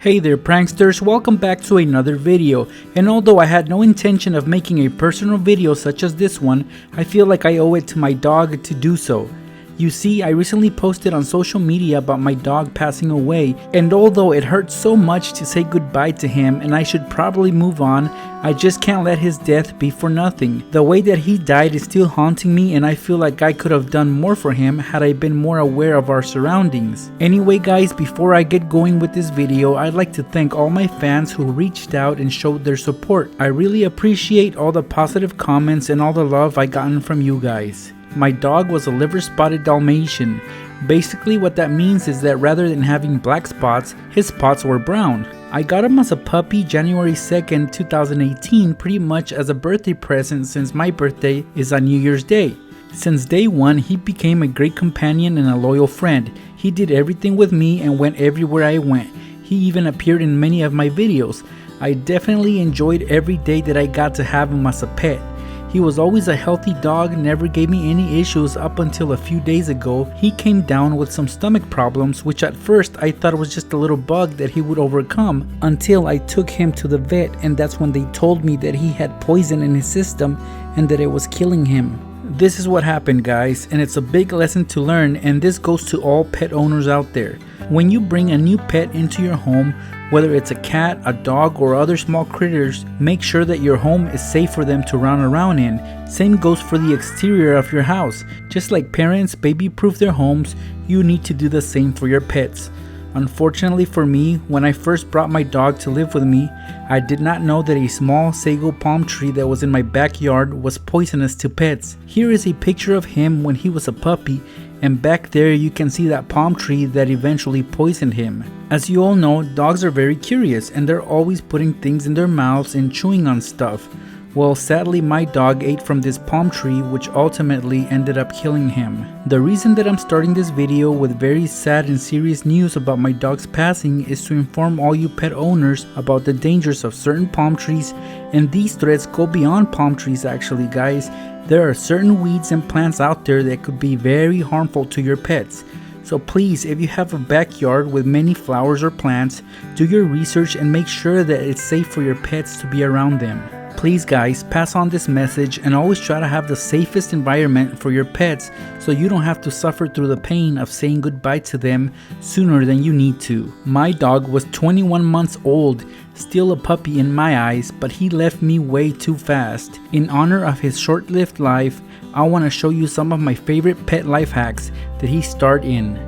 Hey there pranksters, welcome back to another video, and although I had no intention of making a personal video such as this one, I feel like I owe it to my dog to do so. You see, I recently posted on social media about my dog passing away, and although it hurts so much to say goodbye to him and I should probably move on, I just can't let his death be for nothing. The way that he died is still haunting me, and I feel like I could have done more for him had I been more aware of our surroundings. Anyway guys, before I get going with this video, I'd like to thank all my fans who reached out and showed their support. I really appreciate all the positive comments and all the love I gotten from you guys. My dog was a liver-spotted Dalmatian. Basically what that means is that rather than having black spots, his spots were brown. I got him as a puppy January 2nd, 2018, pretty much as a birthday present since my birthday is on New Year's Day. Since day one, he became a great companion and a loyal friend. He did everything with me and went everywhere I went. He even appeared in many of my videos. I definitely enjoyed every day that I got to have him as a pet. He was always a healthy dog, never gave me any issues up until a few days ago. He came down with some stomach problems, which at first I thought was just a little bug that he would overcome, until I took him to the vet, and that's when they told me that he had poison in his system and that it was killing him. This is what happened guys, and it's a big lesson to learn, and this goes to all pet owners out there. When you bring a new pet into your home, whether it's a cat, a dog, or other small critters, make sure that your home is safe for them to run around in. Same goes for the exterior of your house. Just like parents baby-proof their homes, you need to do the same for your pets. Unfortunately for me, when I first brought my dog to live with me, I did not know that a small sago palm tree that was in my backyard was poisonous to pets. Here is a picture of him when he was a puppy, and back there you can see that palm tree that eventually poisoned him. As you all know, dogs are very curious and they're always putting things in their mouths and chewing on stuff. Well, sadly my dog ate from this palm tree, which ultimately ended up killing him. The reason that I'm starting this video with very sad and serious news about my dog's passing is to inform all you pet owners about the dangers of certain palm trees, and these threats go beyond palm trees actually guys. There are certain weeds and plants out there that could be very harmful to your pets. So please, if you have a backyard with many flowers or plants, do your research and make sure that it's safe for your pets to be around them. Please guys, pass on this message and always try to have the safest environment for your pets so you don't have to suffer through the pain of saying goodbye to them sooner than you need to. My dog was 21 months old, still a puppy in my eyes, but he left me way too fast. In honor of his short-lived life, I want to show you some of my favorite pet life hacks that he starred in.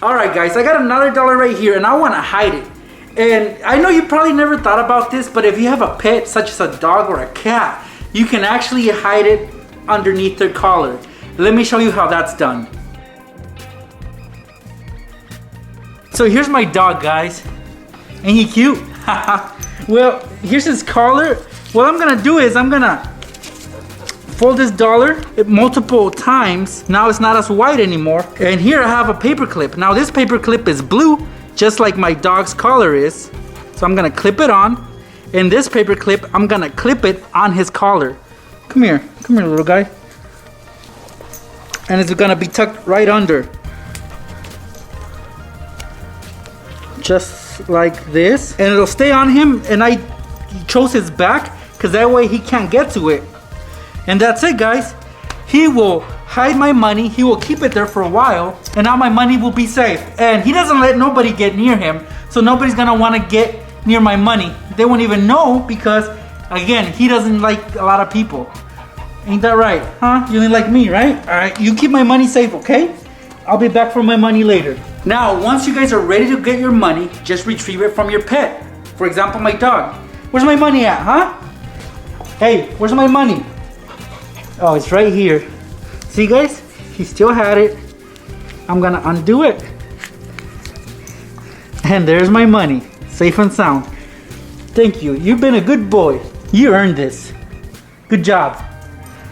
Alright guys, I got another dollar right here and I want to hide it. And I know you probably never thought about this, but if you have a pet such as a dog or a cat, you can actually hide it underneath their collar. Let me show you how that's done. So here's my dog guys. Ain't he cute? Well, here's his collar. What I'm gonna do is I'm gonna fold this dollar multiple times. Now it's not as white anymore. And here I have a paper clip. Now this paper clip is blue, just like my dog's collar is. So I'm gonna clip it on. And this paper clip, I'm gonna clip it on his collar. Come here little guy. And it's gonna be tucked right under. Just like this. And it'll stay on him, and I chose his back because that way he can't get to it. And that's it guys. He will hide my money, he will keep it there for a while, and now my money will be safe. And he doesn't let nobody get near him, so nobody's gonna want to get near my money. They won't even know because, again, he doesn't like a lot of people. Ain't that right? Huh? You ain't like me, right? Alright, you keep my money safe, okay? I'll be back for my money later. Now, once you guys are ready to get your money, just retrieve it from your pet. For example, my dog. Where's my money at, huh? Hey, where's my money? Oh, it's right here. See guys? He still had it. I'm gonna undo it. And there's my money. Safe and sound. Thank you. You've been a good boy. You earned this. Good job.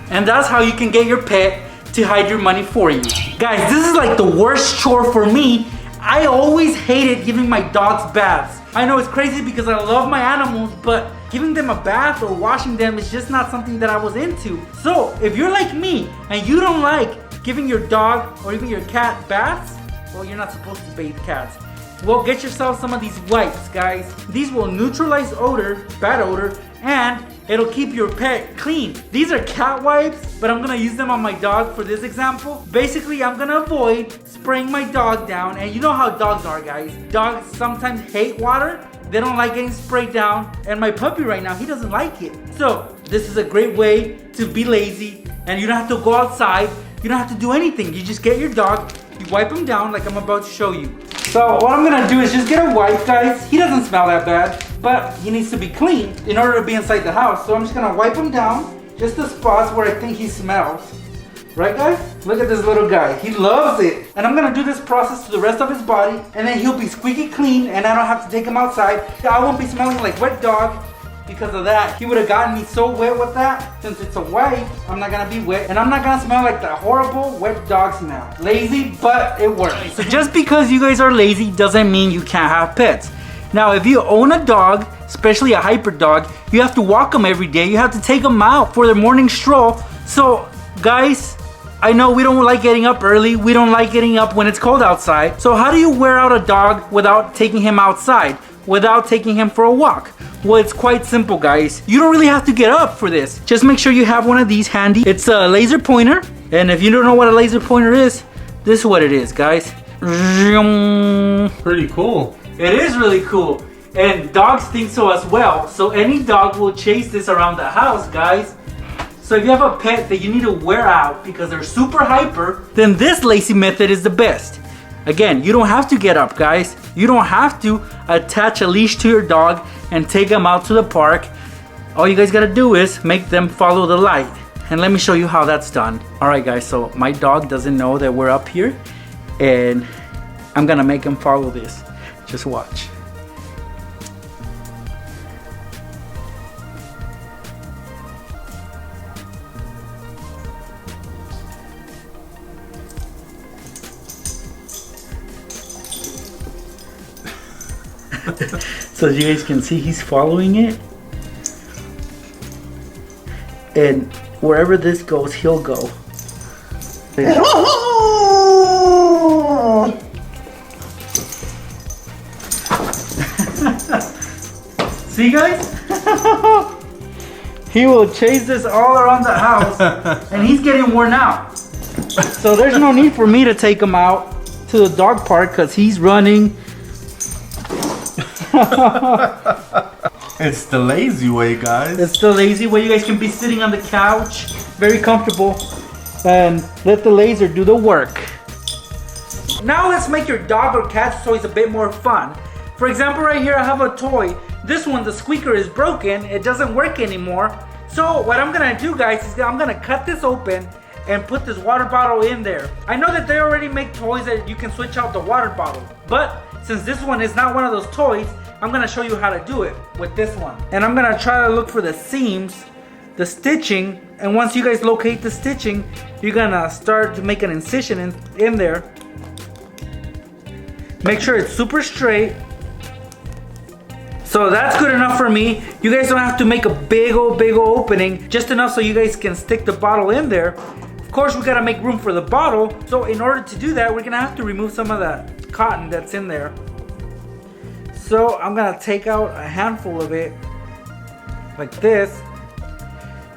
And that's how you can get your pet to hide your money for you. Guys, this is like the worst chore for me. I always hated giving my dogs baths. I know it's crazy because I love my animals, but giving them a bath or washing them is just not something that I was into. So if you're like me and you don't like giving your dog or even your cat baths, well, you're not supposed to bathe cats. Well, get yourself some of these wipes, guys. These will neutralize odor, bad odor, and it'll keep your pet clean. These are cat wipes, but I'm gonna use them on my dog for this example. Basically, I'm gonna avoid spraying my dog down, and you know how dogs are, guys. Dogs sometimes hate water. They don't like getting sprayed down, and my puppy right now, he doesn't like it. So, this is a great way to be lazy, and you don't have to go outside. You don't have to do anything. You just get your dog, you wipe him down like I'm about to show you. So what I'm gonna do is just get a wipe, guys. He doesn't smell that bad, but he needs to be clean in order to be inside the house. So I'm just gonna wipe him down, just the spots where I think he smells. Right, guys? Look at this little guy. He loves it. And I'm gonna do this process to the rest of his body, and then he'll be squeaky clean, and I don't have to take him outside. I won't be smelling like wet dog because of that. He would have gotten me so wet with that. Since it's a wipe, I'm not gonna be wet, and I'm not gonna smell like that horrible wet dog smell. Lazy, but it works. So just because you guys are lazy doesn't mean you can't have pets. Now, if you own a dog, especially a hyper dog, you have to walk them every day. You have to take them out for their morning stroll. So, guys, I know we don't like getting up early. We don't like getting up when it's cold outside. So how do you wear out a dog without taking him outside? Without taking him for a walk? Well, it's quite simple, guys. You don't really have to get up for this. Just make sure you have one of these handy. It's a laser pointer. And if you don't know what a laser pointer is, this is what it is, guys. Pretty cool. It is really cool. And dogs think so as well. So any dog will chase this around the house, guys. So if you have a pet that you need to wear out because they're super hyper, then this lazy method is the best. Again, you don't have to get up, guys. You don't have to attach a leash to your dog and take them out to the park. All you guys gotta do is make them follow the light. And let me show you how that's done. All right, guys, so my dog doesn't know that we're up here, and I'm gonna make him follow this. Just watch. So you guys can see he's following it, and wherever this goes, he'll go. See, guys? He will chase this all around the house, and he's getting worn out. So there's no need for me to take him out to the dog park because he's running. It's the lazy way, guys. It's the lazy way. You guys can be sitting on the couch, very comfortable, and let the laser do the work. Now let's make your dog or cat's toys a bit more fun. For example, right here I have a toy. This one, the squeaker is broken. It doesn't work anymore. So what I'm gonna do, guys, is I'm gonna cut this open and put this water bottle in there. I know that they already make toys that you can switch out the water bottle, but since this one is not one of those toys, I'm gonna show you how to do it with this one. And I'm gonna try to look for the seams, the stitching, and once you guys locate the stitching, you're gonna start to make an incision in there. Make sure it's super straight. So that's good enough for me. You guys don't have to make a big old opening, just enough so you guys can stick the bottle in there. Of course, we gotta make room for the bottle. So in order to do that, we're gonna have to remove some of that cotton that's in there. So I'm gonna take out a handful of it, like this,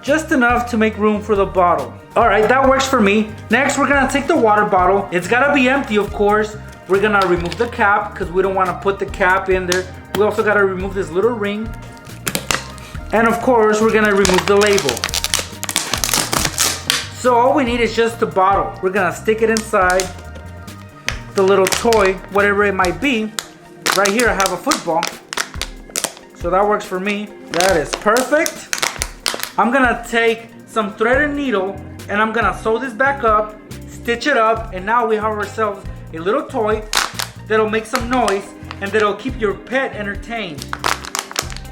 just enough to make room for the bottle. All right, that works for me. Next, we're gonna take the water bottle. It's gotta be empty, of course. We're gonna remove the cap because we don't wanna put the cap in there. We also gotta remove this little ring. And of course, we're gonna remove the label. So all we need is just the bottle. We're gonna stick it inside the little toy, whatever it might be. Right here I have a football, so that works for me. That is perfect. I'm gonna take some thread and needle and I'm gonna sew this back up, stitch it up, and now we have ourselves a little toy that'll make some noise and that'll keep your pet entertained.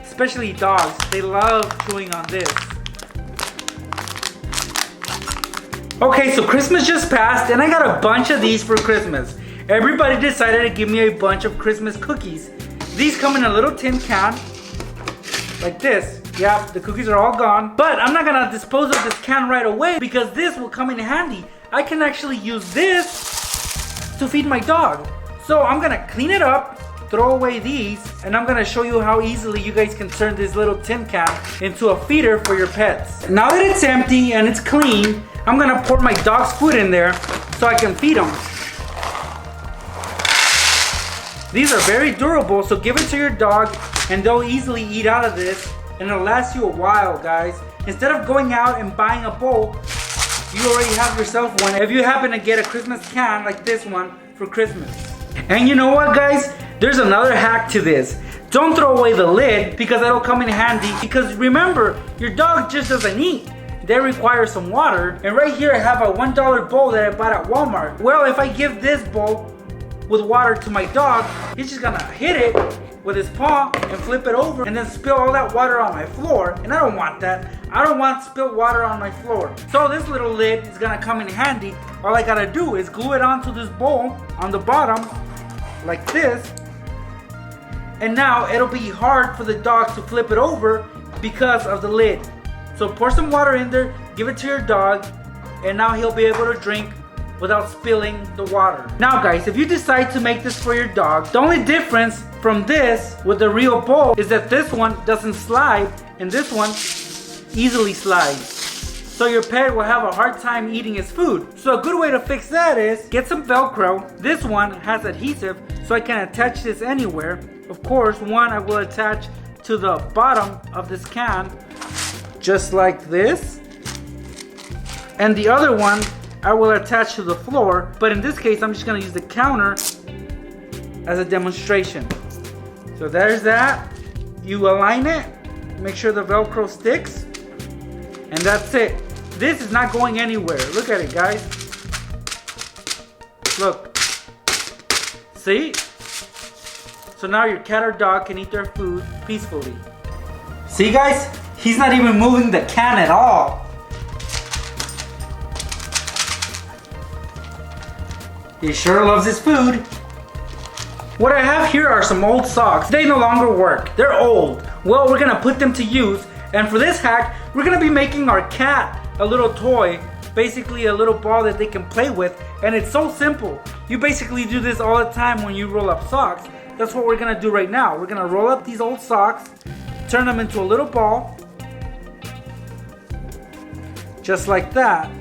Especially dogs, they love chewing on this. Okay, so Christmas just passed and I got a bunch of these for Christmas. Everybody decided to give me a bunch of Christmas cookies. These come in a little tin can, like this. Yeah, the cookies are all gone. But I'm not gonna dispose of this can right away because this will come in handy I can actually use this to feed my dog. So I'm gonna clean it up, throw away these, and I'm gonna show you how easily you guys can turn this little tin can into a feeder for your pets. Now that it's empty and it's clean, I'm gonna pour my dog's food in there so I can feed them. These are very durable, so give it to your dog and they'll easily eat out of this, and it'll last you a while, guys. Instead of going out and buying a bowl, you already have yourself one if you happen to get a Christmas can like this one for Christmas. And you know what, guys? There's another hack to this. Don't throw away the lid because that'll come in handy, because remember, your dog just doesn't eat. They require some water. And right here I have a $1 bowl that I bought at Walmart. Well, if I give this bowl with water to my dog, he's just gonna hit it with his paw and flip it over and then spill all that water on my floor. And I don't want that. I don't want spilled water on my floor. So this little lid is gonna come in handy. All I gotta do is glue it onto this bowl on the bottom like this. And now it'll be hard for the dog to flip it over because of the lid. So pour some water in there, give it to your dog, and now he'll be able to drink without spilling the water. Now guys, if you decide to make this for your dog, the only difference from this with the real bowl is that this one doesn't slide and this one easily slides. So your pet will have a hard time eating his food. So a good way to fix that is get some Velcro. This one has adhesive, so I can attach this anywhere. Of course, one I will attach to the bottom of this can, just like this. And the other one I will attach to the floor, but in this case I'm just gonna use the counter as a demonstration. So there's that. You align it, make sure the Velcro sticks, and that's it. This is not going anywhere. Look at it, guys. Look. See? So now your cat or dog can eat their food peacefully. See, guys? He's not even moving the can at all. He sure loves his food. What I have here are some old socks. They no longer work. They're old. Well, we're gonna put them to use. And for this hack, we're gonna be making our cat a little toy. Basically a little ball that they can play with. And it's so simple. You basically do this all the time when you roll up socks. That's what we're gonna do right now. We're gonna roll up these old socks, turn them into a little ball. Just like that.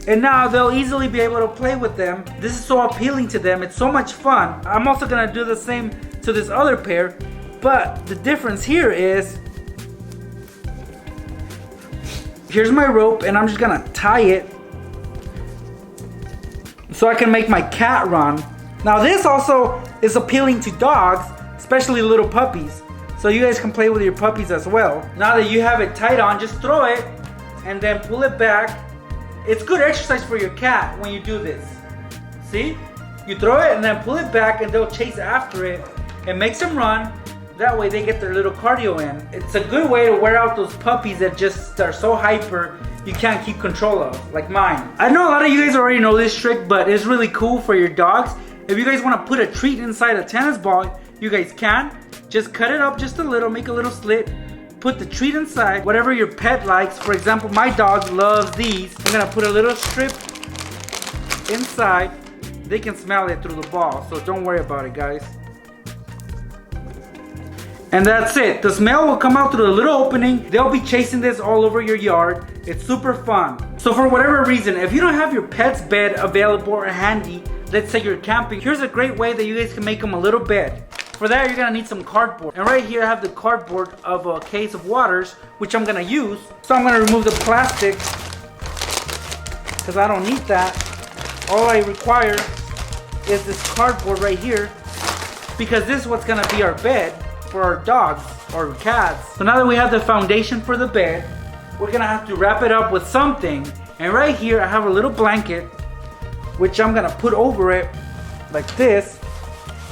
And now they'll easily be able to play with them. This is so appealing to them. It's so much fun. I'm also gonna do the same to this other pair, but the difference here is, here's my rope and I'm just gonna tie it so I can make my cat run. Now this also is appealing to dogs, especially little puppies. So you guys can play with your puppies as well. Now that you have it tied on, just throw it and then pull it back. It's good exercise for your cat when you do this. See? You throw it and then pull it back and they'll chase after it. It makes them run. That way they get their little cardio in. It's a good way to wear out those puppies that just are so hyper you can't keep control of, like mine. I know a lot of you guys already know this trick, but it's really cool for your dogs. If you guys want to put a treat inside a tennis ball, you guys can. Just cut it up just a little, make a little slit, put the treat inside, whatever your pet likes. For example, my dog loves these. I'm gonna put a little strip inside. They can smell it through the ball, so don't worry about it, guys. And that's it. The smell will come out through the little opening. They'll be chasing this all over your yard. It's super fun. So for whatever reason, if you don't have your pet's bed available or handy, let's say you're camping, here's a great way that you guys can make them a little bed. For that, you're gonna need some cardboard. And right here I have the cardboard of a case of waters, which I'm gonna use. So I'm gonna remove the plastic, because I don't need that. All I require is this cardboard right here, because this is what's gonna be our bed for our dogs or cats. So now that we have the foundation for the bed, we're gonna have to wrap it up with something. And right here I have a little blanket, which I'm gonna put over it like this.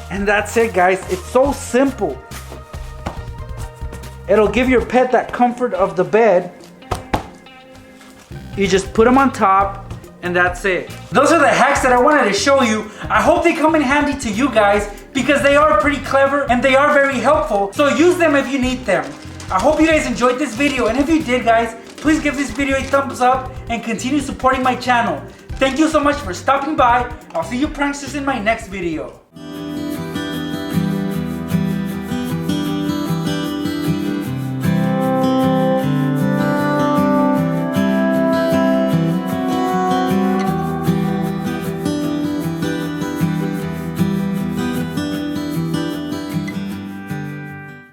And that's it, guys. It's so simple. It'll give your pet that comfort of the bed. You just put them on top and that's it. Those are the hacks that I wanted to show you. I hope they come in handy to you guys because they are pretty clever and they are very helpful. So use them if you need them. I hope you guys enjoyed this video, and if you did, guys, please give this video a thumbs up and continue supporting my channel. Thank you so much for stopping by. I'll see you pranksters in my next video.